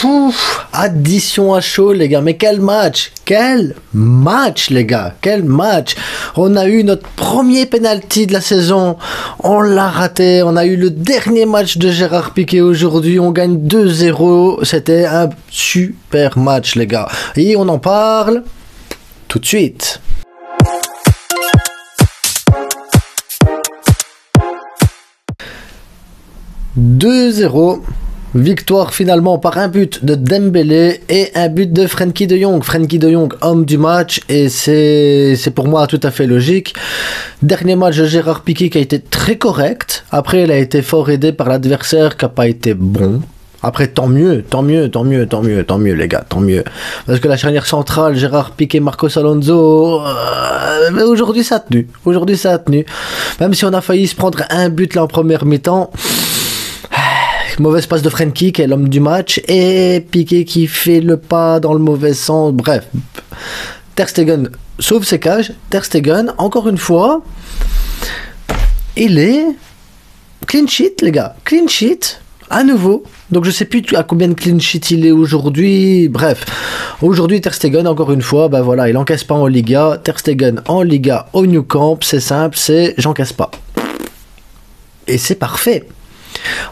Pouf, addition à chaud les gars, mais quel match les gars, quel match. On a eu notre premier penalty de la saison, on l'a raté. On a eu le dernier match de Gérard Piqué aujourd'hui, on gagne 2-0, c'était un super match les gars, et on en parle tout de suite. « 2-0 ». Victoire finalement par un but de Dembélé et un but de Frenkie de Jong. Frenkie de Jong, homme du match, et c'est pour moi tout à fait logique. Dernier match de Gérard Piqué qui a été très correct. Après, il a été fort aidé par l'adversaire qui n'a pas été bon. Après, tant mieux les gars, tant mieux. Parce que la charnière centrale, Gérard Piqué, Marcos Alonso, mais aujourd'hui ça a tenu. Même si on a failli se prendre un but là en première mi-temps. Mauvaise passe de Frenkie qui est l'homme du match et Piqué qui fait le pas dans le mauvais sens. Bref, Ter Stegen sauve ses cages. Ter Stegen, encore une fois, il est clean sheet les gars, clean sheet à nouveau. Donc je sais plus à combien de clean sheet il est aujourd'hui. Bref, aujourd'hui Ter Stegen encore une fois, ben voilà, il encaisse pas en Liga. Ter Stegen en Liga au Nou Camp, c'est simple, c'est j'encaisse pas. Et c'est parfait.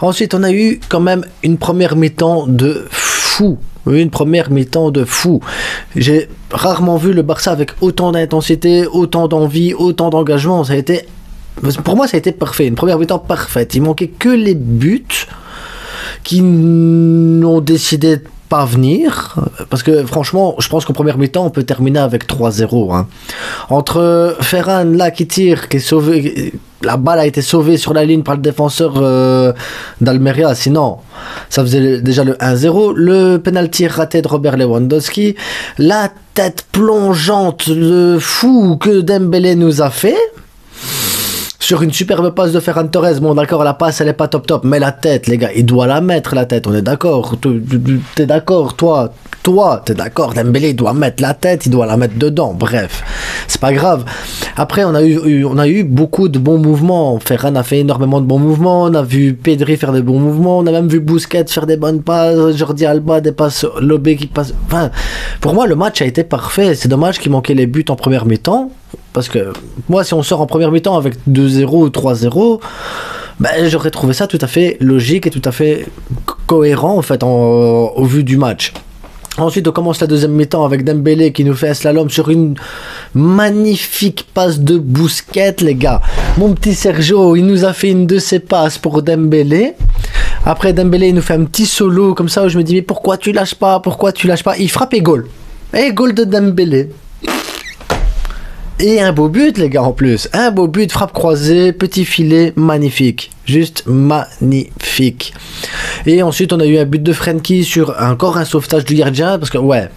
Ensuite, on a eu quand même une première mi-temps de fou. J'ai rarement vu le Barça avec autant d'intensité, autant d'envie, autant d'engagement. Pour moi, ça a été parfait. Une première mi-temps parfaite. Il manquait que les buts qui n'ont décidé de pas venir. Parce que franchement, je pense qu'en première mi-temps, on peut terminer avec 3-0. Hein. Entre Ferran, là, qui tire, qui est sauvé... La balle a été sauvée sur la ligne par le défenseur d'Almeria, sinon ça faisait déjà le 1-0. Le penalty raté de Robert Lewandowski, la tête plongeante de fou que Dembélé nous a fait sur une superbe passe de Ferran Torres. Bon d'accord, la passe elle est pas top, mais la tête les gars, il doit la mettre la tête, on est d'accord. T'es d'accord, toi t'es d'accord, Dembélé il doit mettre la tête, il doit la mettre dedans, bref, c'est pas grave. Après on a eu beaucoup de bons mouvements, Ferran a fait énormément de bons mouvements, on a vu Pedri faire des bons mouvements, on a même vu Busquets faire des bonnes passes, Jordi Alba des passes lobées qui passent, enfin, pour moi le match a été parfait. C'est dommage qu'il manquait les buts en première mi-temps, parce que moi si on sort en première mi-temps avec 2-0 ou 3-0, ben, j'aurais trouvé ça tout à fait logique et tout à fait cohérent en fait au vu du match. Ensuite, on commence la deuxième mi-temps avec Dembélé qui nous fait un slalom sur une magnifique passe de Busquets, les gars. Mon petit Sergio, il nous a fait une de ses passes pour Dembélé. Après, Dembélé, il nous fait un petit solo comme ça où je me dis, mais pourquoi tu lâches pas? Il frappe et goal. Et goal de Dembélé. Et un beau but, les gars, en plus. Un beau but, frappe croisée, petit filet, magnifique. Juste magnifique. Et ensuite, on a eu un but de Frenkie sur encore un sauvetage du gardien. Parce que, ouais,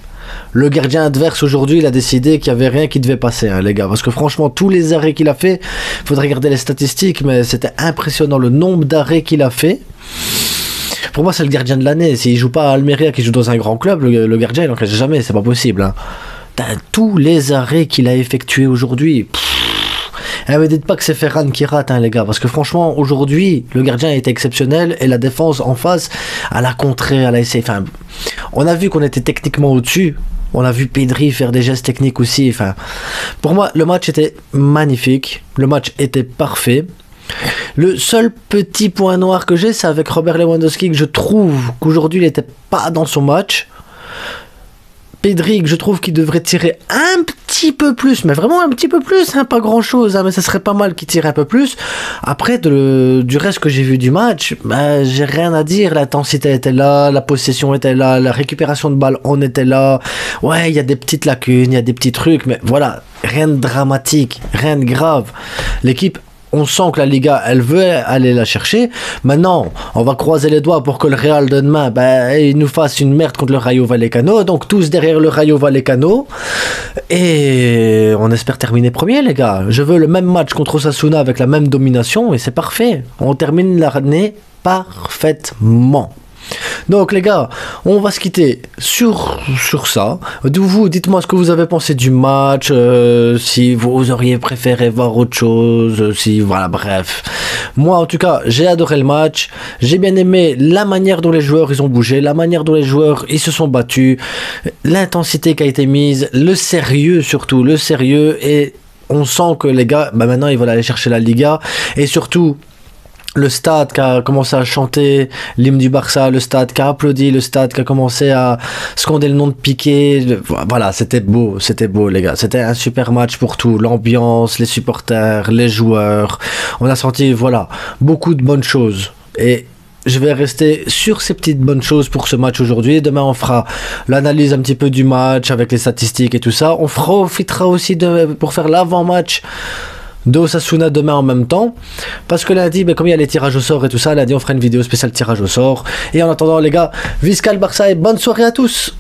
le gardien adverse aujourd'hui, il a décidé qu'il n'y avait rien qui devait passer, hein, les gars. Parce que franchement, tous les arrêts qu'il a fait, il faudrait regarder les statistiques, mais c'était impressionnant le nombre d'arrêts qu'il a fait. Pour moi, c'est le gardien de l'année. S'il joue pas à Almeria, qui joue dans un grand club, le gardien, il n'encaisse jamais. C'est pas possible, hein. Tous les arrêts qu'il a effectués aujourd'hui. Ne me dites pas que c'est Ferran qui rate, hein, les gars, parce que franchement, aujourd'hui, le gardien a été exceptionnel et la défense en face, elle a contré, elle a essayé. Enfin, on a vu qu'on était techniquement au-dessus. On a vu Pedri faire des gestes techniques aussi. Enfin, pour moi, le match était magnifique. Le match était parfait. Le seul petit point noir que j'ai, c'est avec Robert Lewandowski, que je trouve qu'aujourd'hui, il n'était pas dans son match. Pedri, je trouve qu'il devrait tirer un petit peu plus, mais vraiment un petit peu plus, hein, pas grand chose, hein, mais ça serait pas mal qu'il tire un peu plus. Après, du reste que j'ai vu du match, bah, j'ai rien à dire. L'intensité était là, la possession était là, la récupération de balles, on était là. Ouais, il y a des petites lacunes, il y a des petits trucs, mais voilà, rien de dramatique, rien de grave. L'équipe, on sent que la Liga, elle veut aller la chercher. Maintenant, on va croiser les doigts pour que le Real de demain, il nous fasse une merde contre le Rayo Vallecano. Donc tous derrière le Rayo Vallecano. Et on espère terminer premier, les gars. Je veux le même match contre Osasuna avec la même domination et c'est parfait. On termine l'année parfaitement. Donc les gars, on va se quitter sur ça. Vous, dites-moi ce que vous avez pensé du match, si vous auriez préféré voir autre chose, si voilà, bref. Moi en tout cas, j'ai adoré le match, j'ai bien aimé la manière dont les joueurs ils ont bougé, la manière dont les joueurs ils se sont battus, l'intensité qui a été mise, le sérieux surtout, le sérieux, et on sent que les gars, bah maintenant ils veulent aller chercher la Liga, et surtout le stade qui a commencé à chanter l'hymne du Barça, le stade qui a applaudi, le stade qui a commencé à scander le nom de Piqué. Voilà, c'était beau les gars. C'était un super match pour tout, l'ambiance, les supporters, les joueurs. On a senti, voilà, beaucoup de bonnes choses. Et je vais rester sur ces petites bonnes choses pour ce match aujourd'hui. Demain, on fera l'analyse un petit peu du match avec les statistiques et tout ça. On profitera aussi pour faire l'avant-match d'Osasuna demain en même temps, parce que lundi, comme il y a les tirages au sort et tout ça, lundi on fera une vidéo spéciale tirage au sort. Et en attendant les gars, Visca le Barça et bonne soirée à tous.